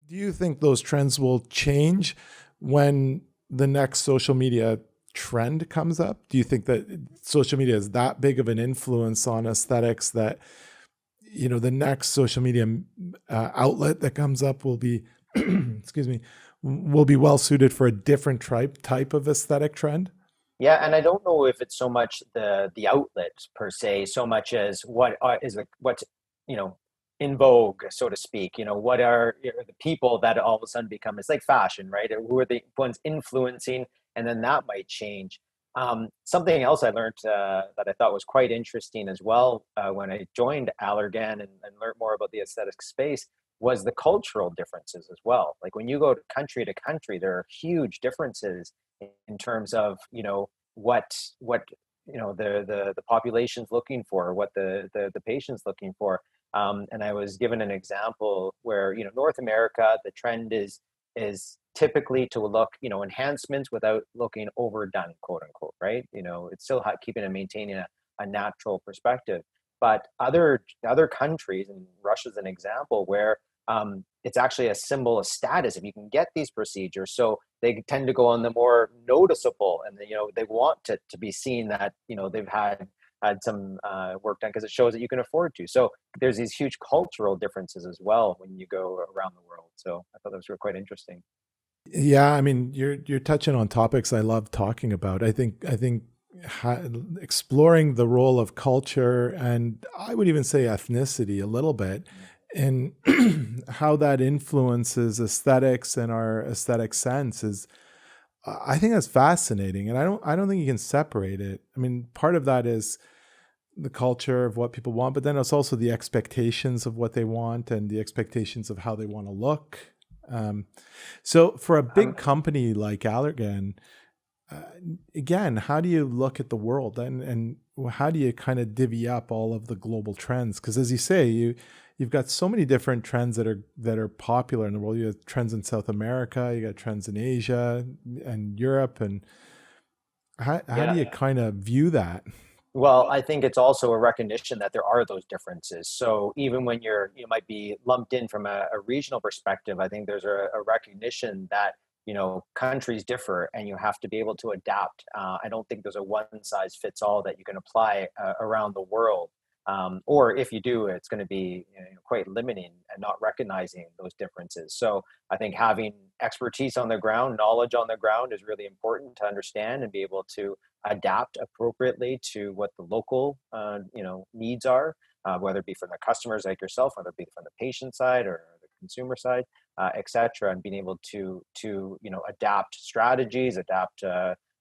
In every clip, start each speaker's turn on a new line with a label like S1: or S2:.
S1: Do you think those trends will change when the next social media trend comes up? Do you think that social media is that big of an influence on aesthetics that, the next social media outlet that comes up will be, excuse me, will be well suited for a different type of aesthetic trend?
S2: Yeah, and I don't know if it's so much the outlet per se, so much as what's you know in vogue, so to speak. What are the people that all of a sudden become? It's like fashion, right? Who are the ones influencing, and then that might change. Something else I learned that I thought was quite interesting as well when I joined Allergan and learned more about the aesthetic space was the cultural differences as well. Like when you go to country, there are huge differences in terms of what the population's looking for, what the patient's looking for. And I was given an example where North America, the trend is typically to look enhancements without looking overdone, quote unquote, right? It's still keeping and maintaining a natural perspective. But other countries, and Russia's an example, where it's actually a symbol of status if you can get these procedures. So they tend to go on the more noticeable, and they want to be seen that they've had some work done because it shows that you can afford to. So there's these huge cultural differences as well when you go around the world. So I thought those were quite interesting.
S1: Yeah, I mean, you're touching on topics I love talking about. I think ha- exploring the role of culture, and I would even say ethnicity a little bit, and how that influences aesthetics and our aesthetic sense is, I think that's fascinating, and I don't think you can separate it. I mean, part of that is the culture of what people want, but then it's also the expectations of what they want and the expectations of how they want to look. Um, so for a big
S2: Um,
S1: company like Allergan, uh, again, how do you look at the world, and how do you kind of divvy up all of the global trends? Because as you say, you've got so many different trends that are popular in the world. You have trends in South America, you got trends in Asia and Europe, and how do
S2: yeah.
S1: you kind of view that?
S2: Well, I think it's also a recognition that there are those differences. So even when you might be lumped in from a regional perspective, I think there's a recognition that countries differ and you have to be able to adapt. I don't think there's a one size fits all that you can apply around the world. Or if you do, it's going to be quite limiting and not recognizing those differences. So I think having expertise on the ground, knowledge on the ground is really important to understand and be able to adapt appropriately to what the local needs are, whether it be from the customers like yourself, whether it be from the patient side or the consumer side, et cetera, and being able to adapt strategies, adapt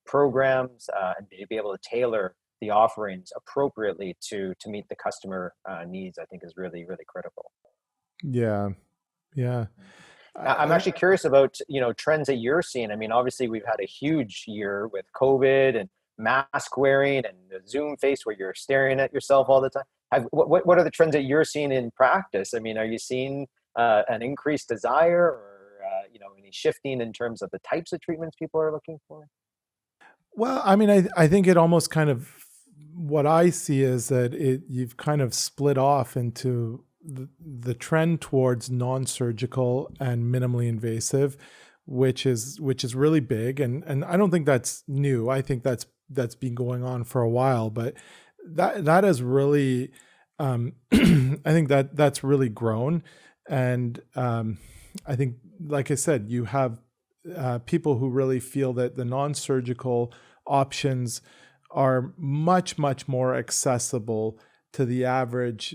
S2: programs, and be able to tailor the offerings appropriately to meet the customer needs, I think is really, really critical.
S1: Yeah, yeah.
S2: I'm
S1: I
S2: actually curious about trends that you're seeing. I mean, obviously we've had a huge year with COVID and mask wearing and the Zoom face where you're staring at yourself all the time. What are the trends that you're seeing in practice? I mean, are you seeing an increased desire or any shifting in terms of the types of treatments people are looking for?
S1: Well, I mean, I think it almost kind of, what I see is that you've kind of split off into the trend towards non-surgical and minimally invasive, which is really big, and I don't think that's new. I think that's been going on for a while, but that has really, I think that's really grown, and I think, like I said, you have people who really feel that the non-surgical options are much, much more accessible to the average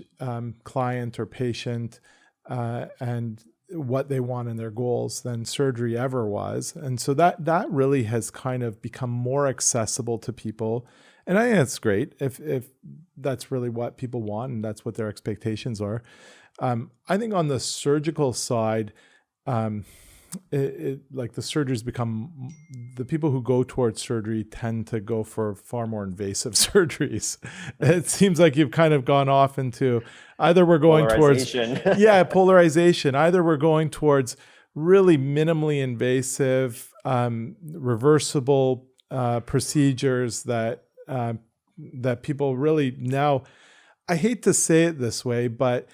S1: client or patient, and what they want in their goals than surgery ever was. And so that really has kind of become more accessible to people. And I think that's great if that's really what people want and that's what their expectations are. I think on the surgical side, um, like the surgeries become, the people who go towards surgery tend to go for far more invasive surgeries. It seems like you've kind of gone off into, either we're going towards,
S2: Polarization.
S1: yeah, polarization. Either we're going towards really minimally invasive, reversible procedures that people really now. I hate to say it this way, but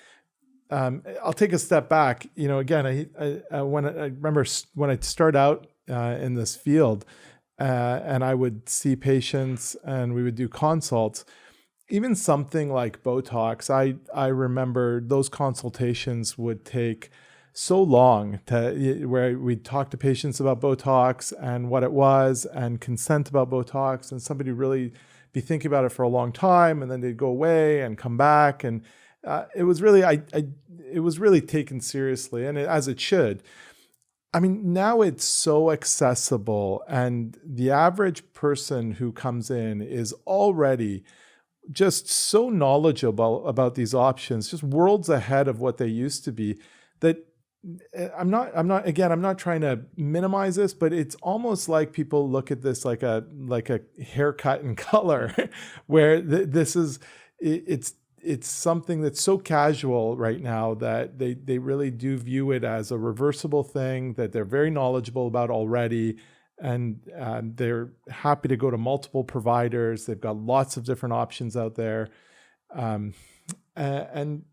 S1: I'll take a step back. Again, I remember when I started out in this field, and I would see patients and we would do consults. Even something like Botox, I remember those consultations would take so long where we'd talk to patients about Botox and what it was and consent about Botox, and somebody really be thinking about it for a long time, and then they'd go away and come back, and it was really it was really taken seriously, and as it should. I mean, now it's so accessible, and the average person who comes in is already just so knowledgeable about these options, just worlds ahead of what they used to be, that I'm not trying to minimize this, but it's almost like people look at this like a haircut and color, where this is it's something that's so casual right now that they really do view it as a reversible thing that they're very knowledgeable about already, and they're happy to go to multiple providers. They've got lots of different options out there, um, and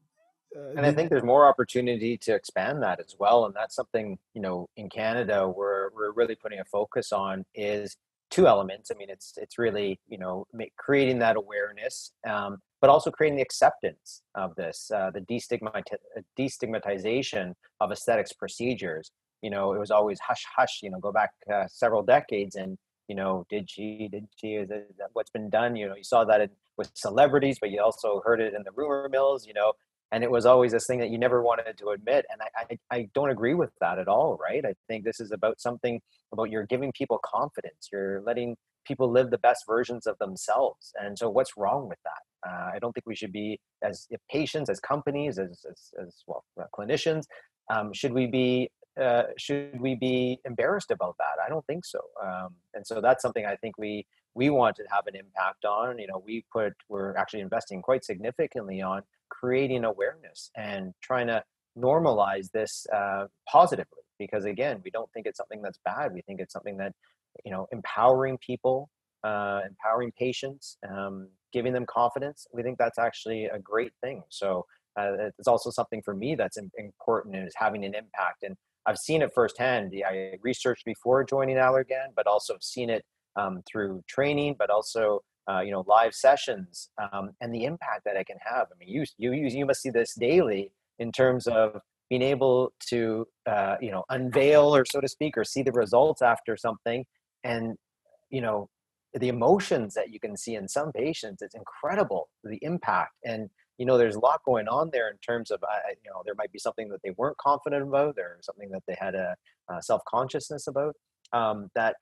S2: And I think there's more opportunity to expand that as well. And that's something, in Canada, we're really putting a focus on is two elements. I mean, it's really, creating that awareness, but also creating the acceptance of this, the destigmatization of aesthetics procedures. It was always hush hush, go back several decades, and did she, is that what's been done? You saw that with celebrities, but you also heard it in the rumor mills, and it was always this thing that you never wanted to admit. And I don't agree with that at all, right? I think this is about something about you're giving people confidence. You're letting people live the best versions of themselves. And so what's wrong with that? I don't think we should be, as patients, as companies, as well, clinicians, should we be embarrassed about that? I don't think so. And so that's something I think we want to have an impact on. We're actually investing quite significantly on creating awareness and trying to normalize this positively, because again, we don't think it's something that's bad. We think it's something that, empowering people, empowering patients, giving them confidence. We think that's actually a great thing. So it's also something for me that's important, is having an impact. And I've seen it firsthand. I researched before joining Allergan, but also seen it through training, but also live sessions, and the impact that it can have. I mean, you must see this daily in terms of being able to unveil, or so to speak, or see the results after something, and you know the emotions that you can see in some patients. It's incredible, the impact. And there's a lot going on there in terms of there might be something that they weren't confident about, or something that they had a self-consciousness about, that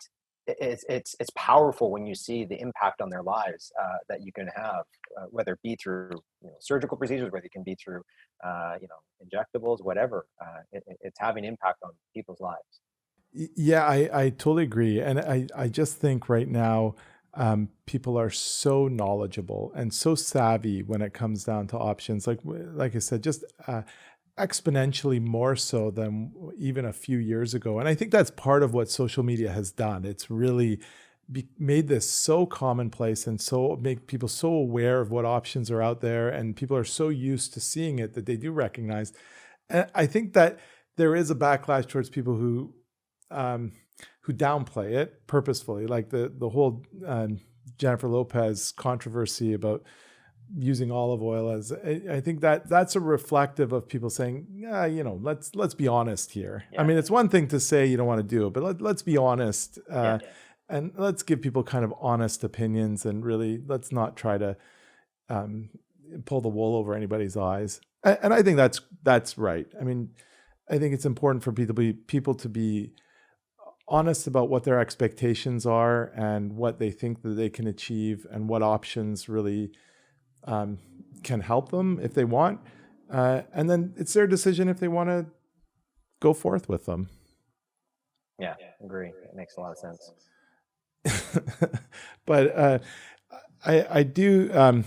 S2: it's powerful when you see the impact on their lives that you can have, whether it be through surgical procedures, whether it can be through injectables, whatever. It's having impact on people's lives.
S1: Yeah, I totally agree. And I just think right now, people are so knowledgeable and so savvy when it comes down to options. Like I said, just exponentially more so than even a few years ago. And I think that's part of what social media has done. It's really made this so commonplace, and so make people so aware of what options are out there. And people are so used to seeing it that they do recognize. And I think that there is a backlash towards people who downplay it purposefully, like the whole Jennifer Lopez controversy about using olive oil as. I think that that's a reflective of people saying, yeah, let's be honest here. I
S2: Yeah.
S1: mean, it's one thing to say you don't want to do it, but let's be honest,
S2: Yeah.
S1: and let's give people kind of honest opinions, and really let's not try to pull the wool over anybody's eyes. And I think that's right. I mean, I think it's important for people to be honest about what their expectations are and what they think that they can achieve, and what options really can help them if they want. And then it's their decision if they want to go forth with them.
S2: Yeah, agree. It makes a lot of sense.
S1: But I do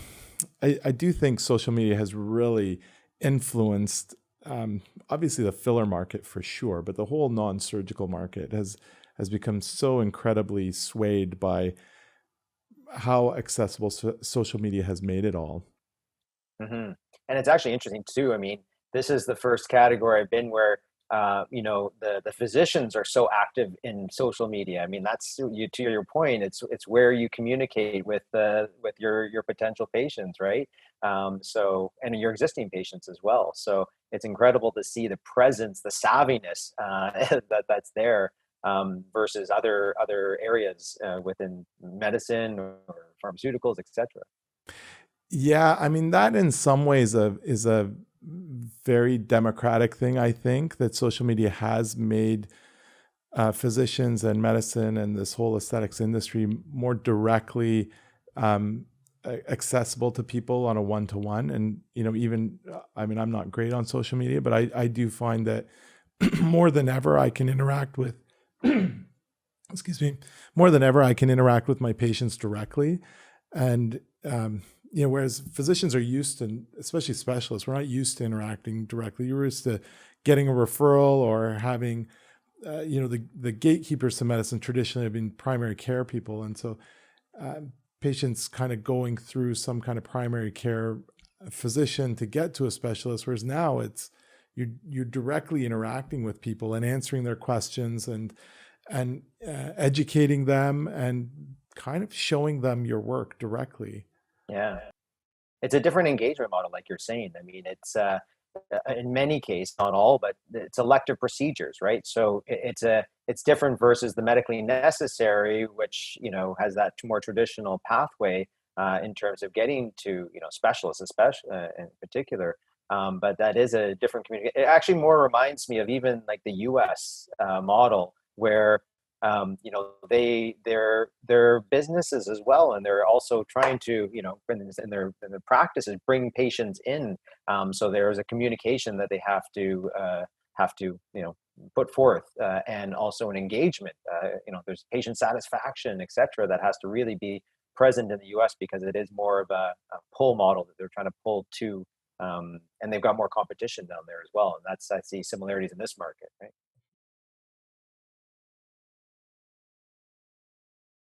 S1: I do think social media has really influenced, obviously the filler market for sure, but the whole non-surgical market has become so incredibly swayed by how accessible social media has made it all.
S2: And it's actually interesting too. I mean, this is the first category I've been where the physicians are so active in social media. I mean, that's you to your point. It's where you communicate with your potential patients, right? So and your existing patients as well. So it's incredible to see the presence, the savviness that's there versus other areas within medicine or pharmaceuticals, etc.
S1: Yeah, I mean that in some ways is a very democratic thing. I think that social media has made physicians and medicine and this whole aesthetics industry more directly accessible to people on a one-to-one. And even I mean, I'm not great on social media, but I do find that more than ever I can interact with excuse me, more than ever I can interact with my patients directly. And whereas physicians are used to, especially specialists, we're not used to interacting directly. You're used to getting a referral or having the gatekeepers to medicine traditionally have been primary care people. And so patients kind of going through some kind of primary care physician to get to a specialist, whereas now it's you're directly interacting with people and answering their questions and educating them and kind of showing them your work directly.
S2: Yeah. It's a different engagement model, like you're saying. I mean, it's in many cases, not all, but it's elective procedures, right? So it's different versus the medically necessary, which has that more traditional pathway in terms of getting to specialists, especially in particular. But that is a different community. It actually more reminds me of even like the U.S. Model, where they're businesses as well, and they're also trying to in their practices bring patients in. So there is a communication that they have to put forth, and also an engagement. There's patient satisfaction, etc., that has to really be present in the U.S. because it is more of a pull model that they're trying to pull to, and they've got more competition down there as well. And I see similarities in this market, right?